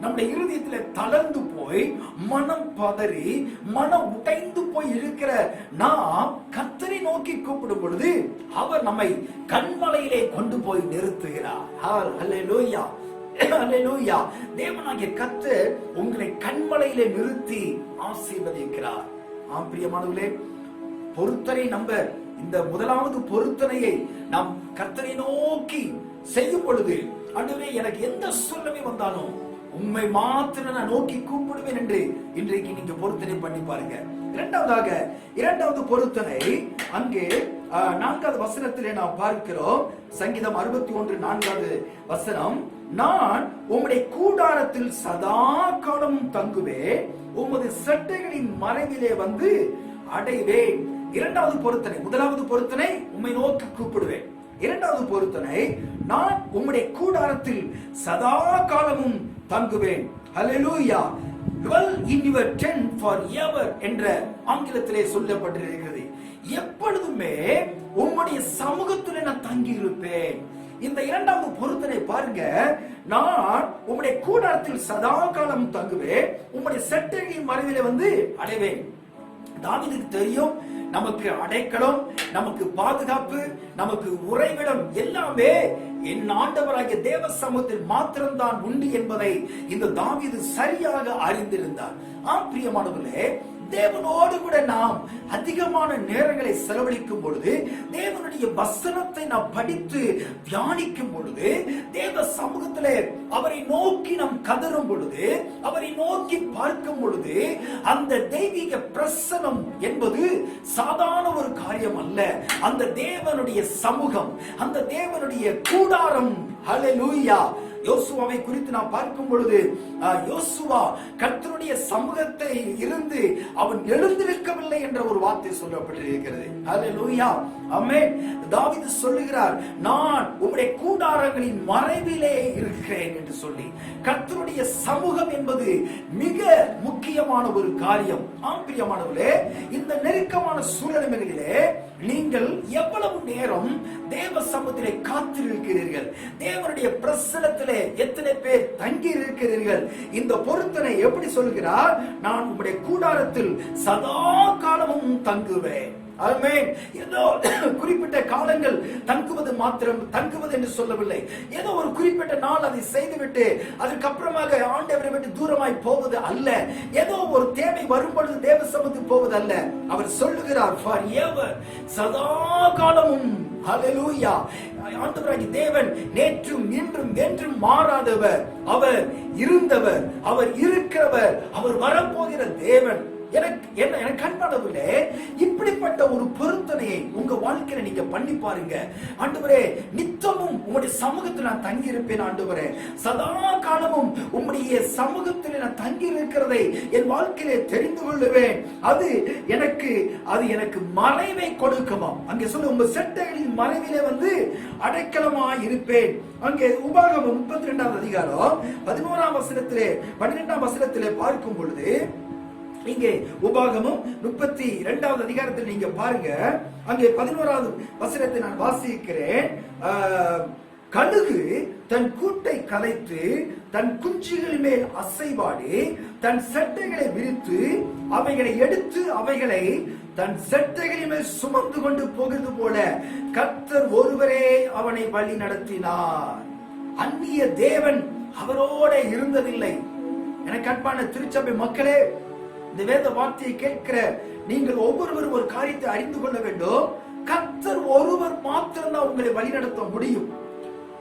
நம்முடைய இருதயத்திலே தளர்ந்து போய் மனம் பதறி மனம் உடைந்து போய் இருக்கிற நாம் கர்த்தரை நோக்கி கூப்பிடும் பொழுது அவர் நம்மை கண்மலையிலே கொண்டு போய் நிறுத்துகிறார். ஹல்லேலூயா, ஹல்லேலூயா. தேவனாகிய கர்த்தர் உங்களை கண்மலையிலே நிறுத்தி ஆசீர்வதிக்கிறார். ஆம் பிரியமானவர்களே, பொருத்தனை நம்பர் இந்த முதலாவது பொருத்தனையை நாம் கர்த்தரை நோக்கி செய்யும் பொழுது, ஆண்டவரே, எனக்கு எந்த சூழ்நிலை வந்தாலும் உம்மை மாத்திரம் நான் நோக்கி கூப்பிடுவேன் என்று இன்றைக்கு நீங்க பொருத்தனை பண்ணி பாருங்க. இரண்டாவது பொருத்தனை அங்கே 4வது வசனத்திலே நாம் பார்க்கிறோம். சங்கீதம் 61:4 வசனம், நான் உம்முடைய கூடாரத்தில் சதா காலமும் தங்குவேன், உமது சட்டைகளின் மறைவிலே வந்து அடைவேன். இரண்டாவது பொருத்தனை. முதலாவது பொருத்தனை உம்மை நோக்கி கூப்பிடுவேன். இரண்டாவது பொருத்தனை, நான் உம்முடைய கூடாரத்தில் சதா காலமும் தங்குவேன். ஹல்லேலூயா. dwell in your tent forever என்ற ஆங்கிலத்திலே சொல்லப்பட்டிருக்கிறது. எப்பொழுதுமே உம்முடைய சமூகத்திலே நான் தங்கி இருப்பேன். இந்த இரண்டாவது பொருத்தனை பாருங்க, நான் உம்முடைய கூடாரத்தில் சதா காலம் தங்குவேன், உம்முடைய சட்டைகளின் மறைவிலே வந்து அடைவேன். தாவீதுக்கு தெரியும், நமக்கு அடைக்கலம், நமக்கு பாதுகாப்பு, நமக்கு உறைவிடம் எல்லாமே என் ஆண்டவராகிய தேவ சமூகத்தில் மாத்திரம்தான் உண்டு என்பதை இந்த தாவீது சரியாக அறிந்திருந்தார். ஆம் பிரியமானவர்களே, தேவனோடு கூட நாம் அதிகமான நேரங்களை செலவழிக்கும் பொழுது, தேவனுடைய வசனத்தை நாம் படித்து தியானிக்கும் பொழுது, தேவ சமூகத்திலே அவரை நோக்கி நாம் கதறும் பொழுது, அவரை நோக்கி பார்க்கும் பொழுது, அந்த தெய்வீக பிரசனம் என்பது சாதாரண ஒரு காரியம் அல்ல. அந்த தேவனுடைய சமூகம், அந்த தேவனுடைய கூடாரம். ஹல்லேலூயா. யோசுவாவை குறித்து நாம் பார்க்கும் பொழுது, யோசுவா கர்த்தருடைய சமூகத்தை இருந்து அவன் எழுந்திருக்கவில்லை என்ற ஒரு வார்த்தை சொல்லப்பட்டிருக்கிறது. ஹல்லேலூயா, ஆமென். தாவீது சொல்லுகிறார், நான் உம்முடைய கூடாரங்களின் மறைவிலே இருக்கிறேன் என்று சொல்லி. கர்த்தருடைய சமூகம் என்பது மிக முக்கியமான ஒரு காரியம். ஆம் பிரியமானவர்களே, இந்த நெருக்கமான சூழ்நிலைகளிலே நீங்கள் எவ்வளவு நேரம் தேவ சமூகத்திலே காத்திருக்கிறீர்கள்? தேவனுடைய பிரசன்னத்திலே பொருத்தனையிலே எத்தனை பேர் தங்கி இருக்கிறீர்கள்? இந்த பொருத்தனை எப்படி சொல்கிறார்? நான் உம்முடைய கூடாரத்தில் சதா காலமும் தங்குவேன். ஆமென். ஏதோ குறிப்பிட்ட காலங்கள் தங்குவது மாத்திரம் தங்குவது என்று சொல்லவில்லை. ஏதோ ஒரு குறிப்பிட்ட நாள் அதை செய்துவிட்டு அதுக்கப்புறமாக ஆண்டவரை விட்டு தூரமாய் போவது அல்ல. ஏதோ ஒரு தேவை வரும் பொழுது தேவ சமூகத்துக்கு போவது அல்ல. அவர் சொல்லுகிறார் forever, சதா காலமும். ஹல்லேலூயா. ஆண்டவராகிய தேவன் நேற்றும் இன்றும் என்றும் மாறாதவர். அவர் இருந்தவர், அவர் இருக்கிறவர், அவர் வரப்போகிற தேவன். எனக்கு அன்பானவர்களே, இப்படிப்பட்ட ஒரு பொருத்தனையை உங்க வாழ்க்கையில நீங்க பண்ணி பாருங்க. ஆண்டவரே, நித்தமும் உங்களுடைய சமூகத்தில் நான் தங்கி இருப்பேன். ஆண்டவரே, சதா காலமும் உங்களுடைய சமூகத்தில் நான் தங்கி இருக்கிறதை என் வாழ்க்கையிலே தெரிந்து கொள்ளுவேன். அது எனக்கு மறைவை கொடுக்குமாம். அங்கே சொல்ல, உங்க செட்டைகளின் மறைவிலே அடைக்கலமாய் இருப்பேன். அங்கே உபாகமம் 32 அதிகாரம் 11 வசனத்திலே பார்க்கும் பொழுது, இங்கே உபாகமம் 32 அதிகாரத்தில் நீங்க பாருங்க. அங்கே 11 வசனத்தை நான் வாசிக்கிறேன். கழுகு தன் கூட்டை கலைத்து தன் குஞ்சுகள் மேல் அசைவாடி தன் செட்டைகளை விரித்து அவைகளை எடுத்து அவைகளை தன் செட்டைகளின் மேல் சுமந்து கொண்டு போகிறது போல கர்த்தர் ஒருவரே அவனை வழி நடத்தினார். அந்நிய தேவன் அவரோட இருந்ததில்லை. எனக்கு அன்பான திருச்சபை மக்களே, இந்த வேத வார்த்தையை கேட்கிற நீங்கள் ஒவ்வொருவரும் ஒரு காரியத்தை அறிந்து கொள்ள வேண்டும். கர்த்தர் ஒருவர் மாத்திரம்தான் உங்களை வழிநடத்த முடியும்.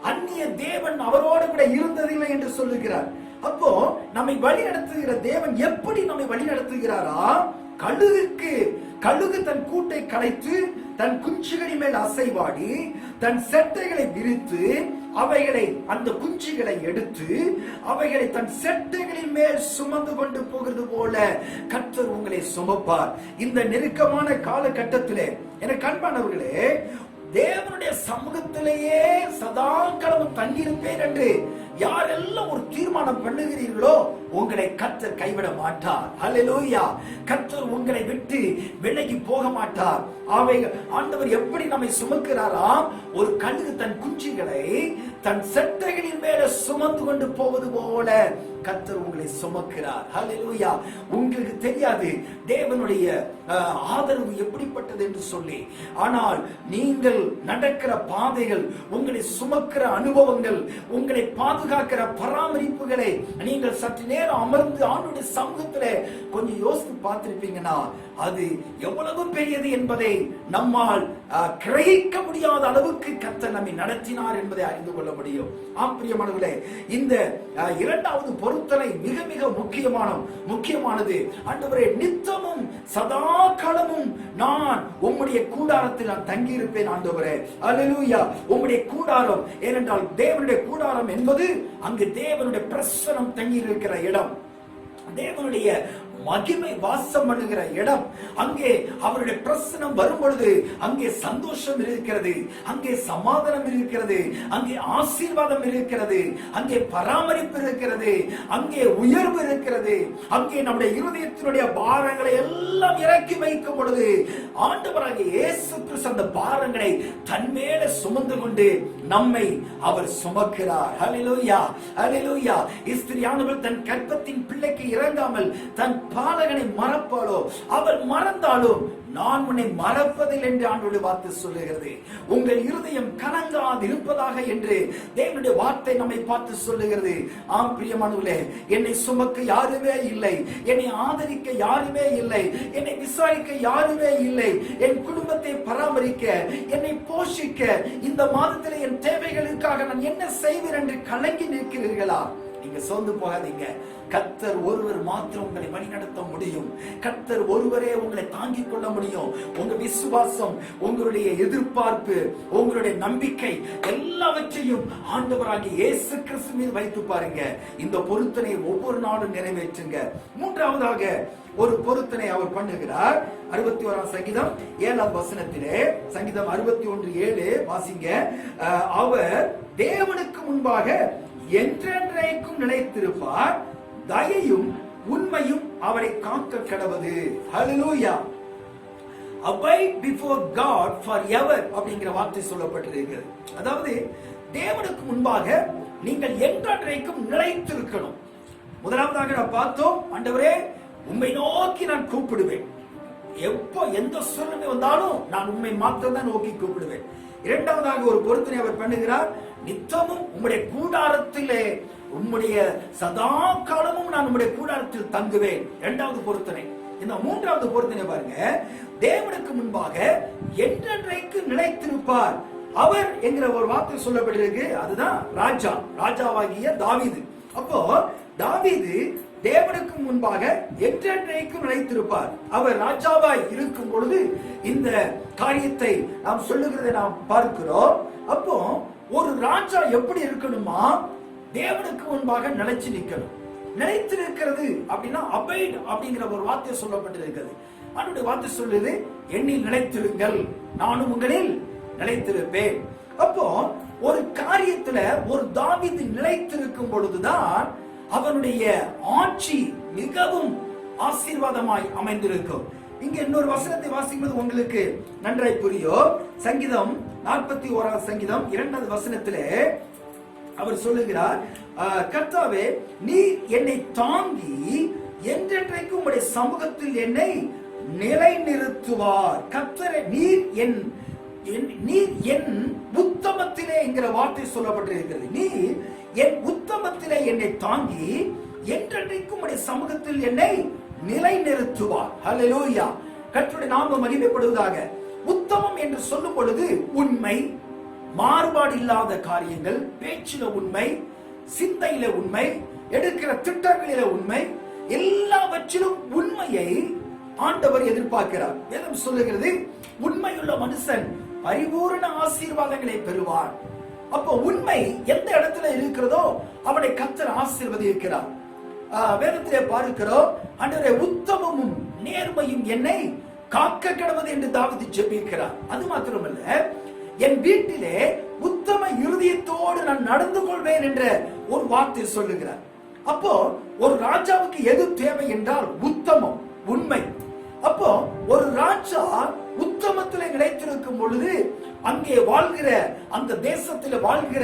அந்நிய தேவன் அவரோடு கூட இருந்ததில்லை என்று சொல்லுகிறார். அப்போ நம்மை வழி நடத்துகிற தேவன் எப்படி நம்மை வழி நடத்துகிறாரா? கழுகு தன் கூட்டை கலைத்து தன் குஞ்சுகளின் மேல் அசைவாடி தன் செட்டைகளை விரித்து அவைகளை அந்த குஞ்சுகளை எடுத்து அவைகளை தன் செட்டைகளின் மேல் சுமந்து கொண்டு போகிறது போல கர்த்தர் உங்களை சுமப்பார். இந்த நெருக்கமான காலகட்டத்திலே எனக்கு அன்பானவர்களே, தேவனுடைய சமூகத்திலேயே சதா காலமும் தங்கியிருப்பேன் என்று யாரெல்லாம் ஒரு தீர்மானம் பண்ணுகிறீர்களோ உங்களை கர்த்தர் கைவிட மாட்டார். ஹல்லேலூயா. கர்த்தர் உங்களை விட்டு விலகி போக மாட்டார். ஆண்டவர் எப்படி நம்மை சுமக்கிறாராம்? ஒரு கழுகு தன் குஞ்சுகளை தன் செட்டைகளின் மேல சுமந்து கொண்டு போவது போல கர்த்தர் உங்களை சுமக்கிறார். ஹல்லேலூயா. உங்களுக்கு தெரியாது தேவனுடைய ஆதரவு எப்படிப்பட்டது என்று சொல்லி. ஆனால் நீங்கள் நடக்கிற பாதைகள், உங்களை சுமக்கிற அனுபவங்கள், உங்களை பாதுகாக்கிற பராமரிப்புகளை நீங்கள் சற்று நேரம் அமர்ந்து ஆண்டுடைய சமூகத்திலே கொஞ்சம் யோசித்து பார்த்திருப்பீங்கன்னா அது எவ்வளவு பெரியது என்பதை நம்மால் கிரகிக்க முடியாத அளவுக்கு கர்த்தர் நம்மை நடத்தினார் என்பதை அறிந்து கொள்ள முடியும். பிரியமானவர்களே, இந்த இரண்டாவது பொருத்தனை மிக மிக முக்கியமானது. ஆண்டவரே, நித்தமும் சதா காலமும் நான் உம்முடைய கூடாரத்தில் நான் தங்கி இருப்பேன். ஆண்டவரே, அல்லேலூயா. உம்முடைய கூடாரம், ஏனென்றால் தேவனுடைய கூடாரம் என்பது அங்கு தேவனுடைய பிரசன்னம் தங்கி இருக்கிற இடம், தேவனுடைய மகிமை வாசம் பண்ணுகிற இடம். அங்கே அவருடைய பிரசன்னம் வரும் பொழுது அங்கே சந்தோஷம் இருக்கிறது, அங்கே சமாதானம் இருக்கிறது, அங்கே ஆசீர்வாதம் இருக்கிறது, அங்கே பராமரிப்பு இருக்கிறது, அங்கே உயர்வு இருக்கிறது. அங்கே நம்முடைய இருதயத்தினுடைய பாரங்களை எல்லாம் இறக்கி வைக்கும் பொழுது ஆண்டவராகிய இயேசு கிறிஸ்து அந்த பாரங்களை தன்மேல சுமந்து கொண்டு நம்மை அவர் சுமக்கிறார். ஹல்லேலூயா, ஹல்லேலூயா. ஸ்திரியானவள் தன் கர்ப்பத்தின் பிள்ளைக்கு இறங்காமல் தன் பாலகனை மறப்பாளோ? அவள் மறந்தாலும் நான் உன்னை மறப்பதில்லை என்று ஆண்டவருடைய வார்த்தை சொல்லுகிறது. உங்கள் இருதயம் கலங்காது இருப்பதாக என்று தேவனுடைய வார்த்தை நம்மை பார்த்து சொல்லுகிறது. ஆம் பிரியமானவர்களே, என்னை சுமக்க யாருமே இல்லை, என்னை ஆதரிக்க யாருமே இல்லை, என்னை விசாரிக்க யாருமே இல்லை, என் குடும்பத்தை பராமரிக்க, என்னை போஷிக்க, இந்த மாதத்தில் என் தேவைகளுக்காக நான் என்ன செய்வேன் என்று கலங்கி நிற்கிறீர்களா? நீங்க சோர்ந்து போகாதீங்க. கர்த்தர் ஒருவர் மாத்திரம் உங்களை வழிநடத்த முடியும். கர்த்தர் ஒருவரே உங்களை தாங்கிக் கொள்ள முடியும். உங்க விசுவாசம், உங்களுடைய எதிர்பார்ப்பு, உங்களுடைய நம்பிக்கை எல்லாவற்றையும் ஆண்டவராகிய இயேசு கிறிஸ்து மீது வைத்து பாருங்க. இந்த பொருத்தனை ஒவ்வொரு நாளும் நிறைவேற்றுங்க. மூன்றாவதாக ஒரு பொருத்தனை அவர் பண்ணுகிறார். 61 சங்கீதம் 7 வசனத்திலே, சங்கீதம் 61:7 வாசிங்க. அவர் தேவனுக்கு முன்பாக என்றென்றைக்கும் நிலைத்திருப்பார், தயையும் உண்மையும் அவரை காக்க கடவது. ஹல்லேலூயா. Abide before God forever அப்படிங்கிற வார்த்தை சொல்லப்பட்டிருக்கிறது. அதாவது தேவனுக்கு முன்பாக நீங்கள் என்றென்றைக்கும் நிலைத்திருக்கணும். முதலாவதாக நான் பார்த்தோம், ஆண்டவரே உம்மை நோக்கி நான் கூப்பிடுவேன். எப்போ எந்த சூழ்நிலை வந்தாலும் நான் உம்மை மாத்திரம் தான் நோக்கி கூப்பிடுவேன். இரண்டாவதாக ஒரு பொருத்தனை அவர் பண்ணுகிறார், நித்தமும் உம்முடைய கூடாரத்திலே, உம்முடைய சதா காலமும் நான் உம்முடைய கூடாரத்தில் தங்குவேன். இரண்டாவது பொருத்தனை. இந்த மூன்றாவது பொருத்தனை பாருங்க, தேவனுக்கு முன்பாக என்றென்றைக்கு நிலைத்திருப்பார் அவர் என்கிற ஒரு வார்த்தை சொல்லப்பட்டிருக்கு. அதுதான் ராஜாவாகிய தாவீது. அப்போ தாவீது தேவனுக்கு முன்பாக என்றென்றைக்கும் நிலைத்திருப்பார். அவர் ராஜாவாய் இருக்கும் பொழுது இந்த காரியத்தை நாம் சொல்லுகிறதை நாம் பார்க்கிறோம். அப்போ ஒரு ராஜா எப்படி இருக்கணுமா? தேவனுக்கு முன்பாக நிலைச்சு நிற்கணும். நிலைத்திருக்கிறது அப்படின்னா அபைட் அப்படிங்கிற ஒரு வார்த்தை சொல்லப்பட்டிருக்கிறது. அவனுடைய வார்த்தை சொல்லுது, என்னில் நிலைத்திருங்கள், நானும் உங்களில் நிலைத்திருப்பேன். அப்போ ஒரு காரியத்துல ஒரு தாவீது நிலைத்திருக்கும் பொழுதுதான் அவனுடைய ஆட்சி மிகவும் ஆசீர்வாதமாய் அமைந்திருக்கும். இங்க இன்னொரு வசனத்தை வாசிப்பது உங்களுக்கு நன்றாய் புரியும். சங்கீதம் 41 சங்கீதம் 2வது வசனத்திலே அவர் சொல்லுகிறார், கர்த்தாவே நீர் என்னை தாங்கி என்றென்றைக்கும் உம்முடைய சமூகத்தில் என்னை நிலைநிறுத்துவார். கர்த்தரே நீர் என் உத்தமத்திலே என்கிற வார்த்தை சொல்லப்பட்டிருக்கிறது. நீர் என் உத்தமத்திலே என்னை தாங்கி என்றென்றைக்கும் உம்முடைய சமூகத்தில் என்னை நிலைநிறுத்துவார். ஹல்லேலூயா. கர்த்தருடைய நாமம் மகிமைப்படுவதாக. உத்தமம் என்று சொல்லும் பொழுது உண்மை, மாறுபாடு இல்லாத காரியங்கள், பேச்சில உண்மை, சிந்தையில உண்மை, எடுக்கிற திட்டங்களில உண்மை, எல்லாவற்றிலும் உண்மையை ஆண்டவர் எதிர்பார்க்கிறார். வேதம் சொல்லுகிறது, உண்மையுள்ள மனுஷன் பரிபூரண ஆசீர்வாதங்களை பெறுவார். அப்போ உண்மை எந்த இடத்துல இருக்கிறதோ அவனை கர்த்தர் ஆசீர்வதிக்கிறார். வேதத்திலே பார்க்கிறோம், ஆண்டவரே உத்தமமும் நேர்மையும் என்னை காக்க கடவுது என்று தாவீது ஜெபிக்கிறார். அது மாத்திரமல்ல, என் வீட்டிலே உத்தம இருதயத்தோடு நான் நடந்து கொள்வேன் என்ற ஒரு வார்த்தை சொல்லுகிறார். அப்போ ஒரு ராஜாவுக்கு எது தேவை என்றால் உத்தமம், உண்மை. அப்போ ஒரு ராஜா உத்தமத்திலே நிலைத்திருக்கும் பொழுது அங்கே வாழ்கிற, அந்த தேசத்திலே வாழ்கிற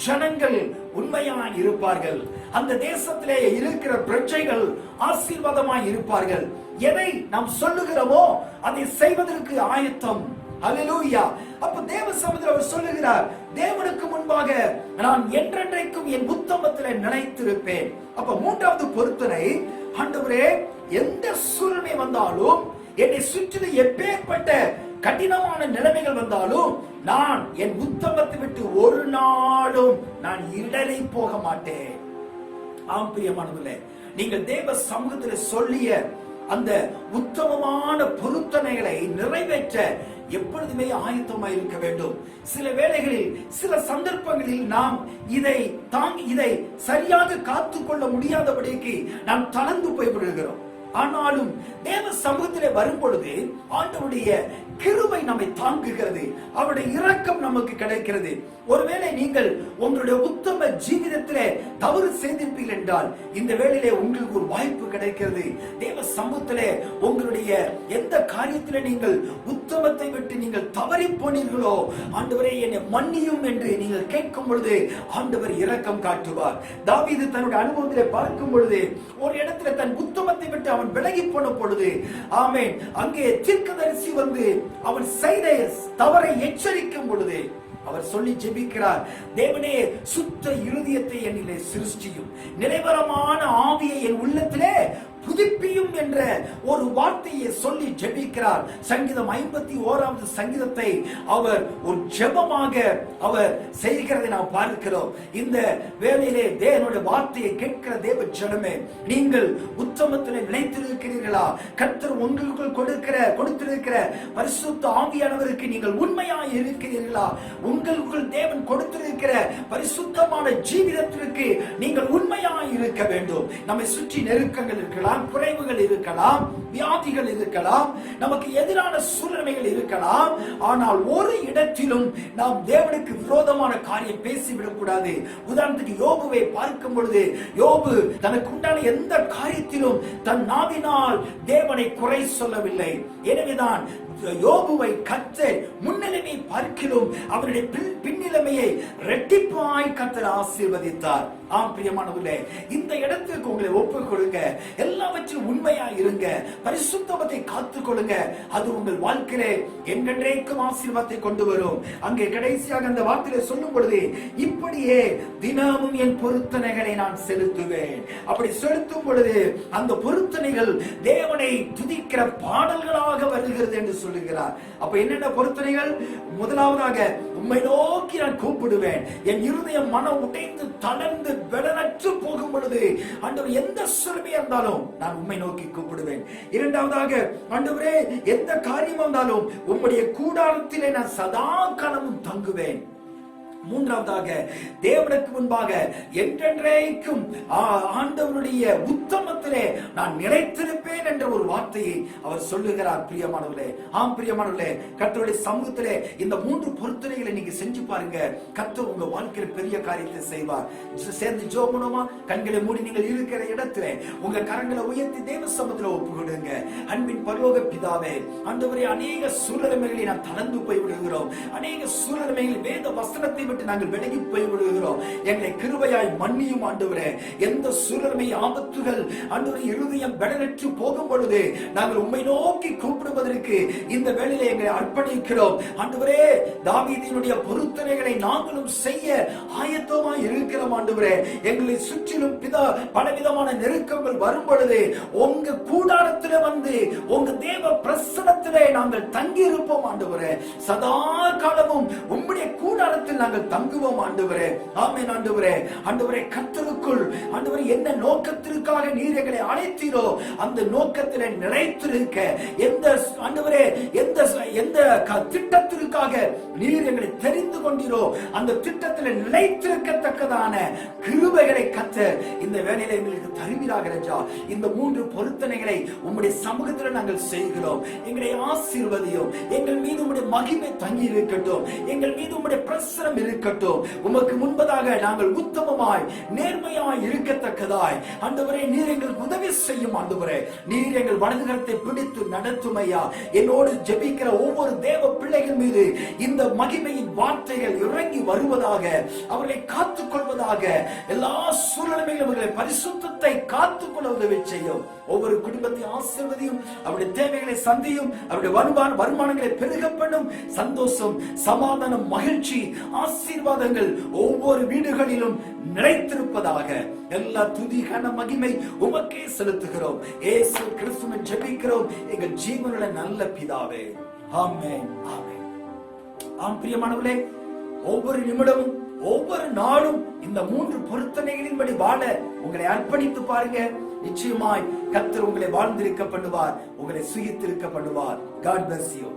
ஜனங்கள் உண்மையாய் இருப்பார்கள். அந்த தேசத்திலே இருக்கிற பிரஜைகள் ஆசீர்வாதமாய் இருப்பார்கள். எதை நாம் சொல்லுகிறோமோ அதை செய்வதற்கு ஆயத்தம். ஹல்லேலூயா. அப்ப தேவ சமூகத்தில் அவர் சொல்லுகிறார், தேவனுக்கு முன்பாக நான் என்றென்றைக்கும் என் உத்தமத்திலே நிலைத்திருப்பேன். அப்ப மூன்றாவது பொருத்தனை, ஆண்டவரே எந்த சூழ்நிலை வந்தாலும், என்னை சுற்றி எப்பேற்பட்ட கடினமான நிலைமைகள் வந்தாலும், நான் என் உத்தமத்தை விட்டு ஒரு நாளும் நான் இடறி போக மாட்டேன். ஆம் பிரியமானவர்களே, நீங்கள் தேவ சமூகத்தில் சொல்லிய அந்த உத்தமமான பொருத்தனைகளை நிறைவேற்ற எப்பொழுதுமே ஆயத்தமாய் இருக்க வேண்டும். சில வேளைகளில், சில சந்தர்ப்பங்களில் நாம் இதை சரியாக காத்துக்கொள்ள முடியாதபடிக்கு நாம் தளர்ந்து போய்விடுகிறோம். ஆனாலும் தேவ சமூகத்திலே வரும் பொழுது ஆண்டவருடைய கிருபை நம்மை தாங்குகிறது, அவருடைய இரக்கம் நமக்கு கிடைக்கிறது. ஒருவேளை நீங்கள் உங்களுடைய உத்தம ஜீவிதத்திலே தவறு செய்திருப்பீர்கள் என்றால் இந்த வேளையிலே உங்களுக்கு ஒரு வாய்ப்பு கிடைக்கிறது. தேவ சமூகத்திலே உங்களுடைய எந்த காரியத்திலே நீங்கள் உத்தமத்தை விட்டு நீங்கள் தவறி போனீர்களோ, ஆண்டவரே என்னை மன்னியும் என்று நீங்கள் கேட்கும் பொழுது ஆண்டவர் இரக்கம் காட்டுவார். தாவீது தன்னுடைய அனுபவத்திலே பார்க்கும் பொழுது ஒரு இடத்துல தன் உத்தமத்தை விட்டு அவன் விலகி போன பொழுது, ஆமென், அங்கே தீர்க்கதரிசி வந்து அவன் செய்த தவறை எச்சரிக்கும் பொழுது அவர் சொல்லி ஜெபிக்கிறார், தேவனே சுத்த இருதயத்தை என்னிலே சிருஷ்டியும், நிலைவரமான ஆவியை என் உள்ளத்திலே புதுப்பியும் என்ற ஒரு வார்த்தையை சொல்லி ஜெபிக்கிறார். சங்கீதம் 51வது சங்கீதத்தை அவர் ஒரு ஜெபமாக அவர் செய்கிறதை நாம் பார்க்கிறோம். இந்த வேளையிலே தேவனுடைய வார்த்தையை கேட்கிற தேவ ஜனமே, நீங்கள் உத்தமத்தில் நிலைத்திருக்கிறீர்களா? கர்த்தர் உங்களுக்குள் கொடுத்திருக்கிற பரிசுத்த ஆவியானவருக்கு நீங்கள் உண்மையாய் இருக்கிறீர்களா? உங்களுக்குள் தேவன் கொடுத்திருக்கிற பரிசுத்தமான ஜீவிதத்திற்கு நீங்கள் உண்மையாய் இருக்க வேண்டும். நம்மை சுற்றி நெருக்கங்கள் இருக்கலாம், குறைவுகள் இருக்கலாம், வியாதிகள் இருக்கலாம், நமக்கு எதிரான சூழ்நிலைகள் இருக்கலாம். ஆனால் ஒரு இடத்திலும் நாம் தேவனுக்கு விரோதமான காரியம் பேசிவிடக் கூடாது. உதாரணத்துக்கு யோபுவை பார்க்கும் பொழுது, யோபு தனக்கு உண்டான எந்த காரியத்திலும் தன் நாவினால் தேவனை குறை சொல்லவில்லை. எனவேதான் யோபுவை கர்த்தர் முன்னிலைமை பார்க்கிலும் அவருடைய பின்னிலைமையை இரட்டிப்பாய் கர்த்தர் ஆசீர்வதித்தார். ஆம் பிரியமானவர்களே, இந்த இடத்துக்கு உங்களை ஒப்புக் கொடுங்க. எல்லாவற்றிலும் உண்மையா இருங்க. பரிசுத்தத்தை காத்துக் கொள்ளுங்க. அது உங்கள் வாழ்க்கையிலே என்றென்றைக்கும் ஆசீர்வாதத்தை கொண்டு வரும். அங்கே கடைசியாக அந்த வார்த்தையில சொல்லும் பொழுது, இப்படியே தினமும் என் பொருத்தனைகளை நான் செலுத்துவேன். அப்படி செலுத்தும் பொழுது அந்த பொருத்தனைகள் தேவனை துதிக்கிற பாடல்களாக வருகிறது என்று சொல்லுகிறார். அப்ப என்னென்ன பொருத்தனைகள்? முதலாவதாக, உம்மை நோக்கி நான் கூப்பிடுவேன். என் இருதயம் மனம் உடைந்து தளர்ந்து பலனற்று போகும் பொழுது ஆண்டவர் எந்த சுரமையா இருந்தாலும் நான் உம்மை நோக்கி கூப்பிடுவேன். இரண்டாவதாக, ஆண்டவரே எந்த காரியம் வந்தாலும் உம்முடைய கூடாரத்திலே நான் சதா காலமும் தங்குவேன். மூன்றாவதாக, தேவனுக்கு முன்பாக என்றென்றைக்கும் ஆண்டவருடைய உத்தமத்திலே நான் நிலைத்திருப்பேன் என்ற ஒரு வார்த்தையை அவர் சொல்லுகிறார். பிரியமானவர்களே, ஆம் பிரியமானவர்களே, கர்த்தருடைய சமூகத்திலே இந்த மூன்று பொருத்தனைகளை நீங்க செஞ்சு பாருங்க. கர்த்தர் உங்க வாழ்க்கையில் பெரிய காரியத்தை செய்வார். சேர்ந்து ஜெபம் பண்ணுமா? கண்களை மூடி நீங்கள் இருக்கிற இடத்துல உங்க கரங்களை உயர்த்தி தேவ சமூகத்தில் ஒப்பு கொடுங்க. அன்பின் பரலோக பிதாவே, ஆண்டவரே, அநேக சூழ்நிலைகளை நாம் தளர்ந்து போய் விடுகிறோம். அநேக சூழ்நிலைகளில் வேத வசனத்தை நாங்கள் விலகி போய் விடுகிறோம். எங்களை கிருபையாய் மன்னியும் ஆண்டவரே. எந்த சூழ்நிலை ஆபத்துகள் ஆண்டவரே இருதயம் பலனற்று போகும் பொழுது நாங்கள் உம்மை நோக்கி கூப்பிடுவதற்கு இந்த வேளையிலே எங்களை அர்ப்பணிக்கிறோம். ஆண்டவரே, தாவீதினுடைய பொருத்தனைகளை நாங்களும் செய்ய ஆயத்தமாய் இருக்கிறோம். ஆண்டவரே, எங்களை சுற்றிலும் பலவிதமான நெருக்கங்கள் வரும் பொழுது உங்க கூடாரத்திலே வந்து உங்க தேவ பிரசன்னத்திலே நாங்கள் தங்கி இருப்போம். ஆண்டவரே, சதா காலமும் உம்முடைய கூடாரத்தில் நாங்கள் தங்குவோம். ஆண்டவரே, ஆமென். ஆண்டவரே, ஆண்டவரே, கர்த்தருக்குள் ஆண்டவரே என்ன நோக்கத்திற்காக நீர் எங்களை அழைத்தீரோ அந்த நோக்கத்திலே நிலைத்திருக்க, எந்த ஆண்டவரே எந்த திட்டத்திற்காக நீர் எங்களை தெரிந்து கொண்டீரோ அந்த திட்டத்தில் நிலைத்திருக்கத்தக்கதான கிருபைகளை கர்த்தர் இந்த வேளையிலே எங்களுக்கு தருவீராக ராஜா. இந்த மூன்று பொருத்தனைகளை உம்முடைய சமூகத்தில் நாங்கள் செய்கிறோம். எங்களை ஆசீர்வதியும். எங்கள் மீது உம்முடைய மகிமை தங்கி இருக்கட்டும். எங்கள் மீது உம்முடைய பிரசனம் இருக்கட்டும். உமக்கு முன்பதாக நாங்கள் உத்தமமாய் நேர்மையாய் இருக்கத்தக்கதாய் ஆண்டவரே நீர் எங்களுக்கு உதவி செய்யும். ஆண்டவரே, நீர் எங்கள் வலதுகரத்தை பிடித்து நடத்தும் ஐயா. என்னோடு ஜெபிக்கிற ஒவ்வொரு தேவ பிள்ளைகள் மீது இந்த மகிமையின் வார்த்தைகள் இறங்கி வருவதாக, அவர்களை காத்துக் கொள்வதாக, எல்லா சூழ்நிலைகளிலும் அவர்களை பரிசுத்தத்தை காத்துக் கொள்ள உதவி செய்யும். ஒவ்வொரு குடும்பத்தை ஆசீர்வதியும். அவருடைய தேவைகளை சந்தியும். அவருடைய வருமானங்களை பெருக பண்ணும். சந்தோஷம், சமாதானம், மகிழ்ச்சி, ஆசீர்வாதங்கள் ஒவ்வொரு வீடுகளிலும் நிலைத்திருப்பதாக. எல்லா துதி கன மகிமை உமக்கே செலுத்துகிறோம். இயேசு கிறிஸ்துவின் ஜெபிக்கிறோம் எங்கள் ஜீவனுள்ள நல்ல பிதாவே. ஆமென், ஆமென். ஆம் பிரியமானவர்களே, ஒவ்வொரு நிமிடமும் ஒவ்வொரு நாளும் இந்த மூன்று பொருத்தனைகளின்படி வாழ உங்களை அர்ப்பணித்து பாருங்க. நிச்சயமாய் கர்த்தர் உங்களை வாழ்ந்திருக்க பண்ணுவார். உங்களை சுகித்திருக்க பண்ணுவார். God bless you.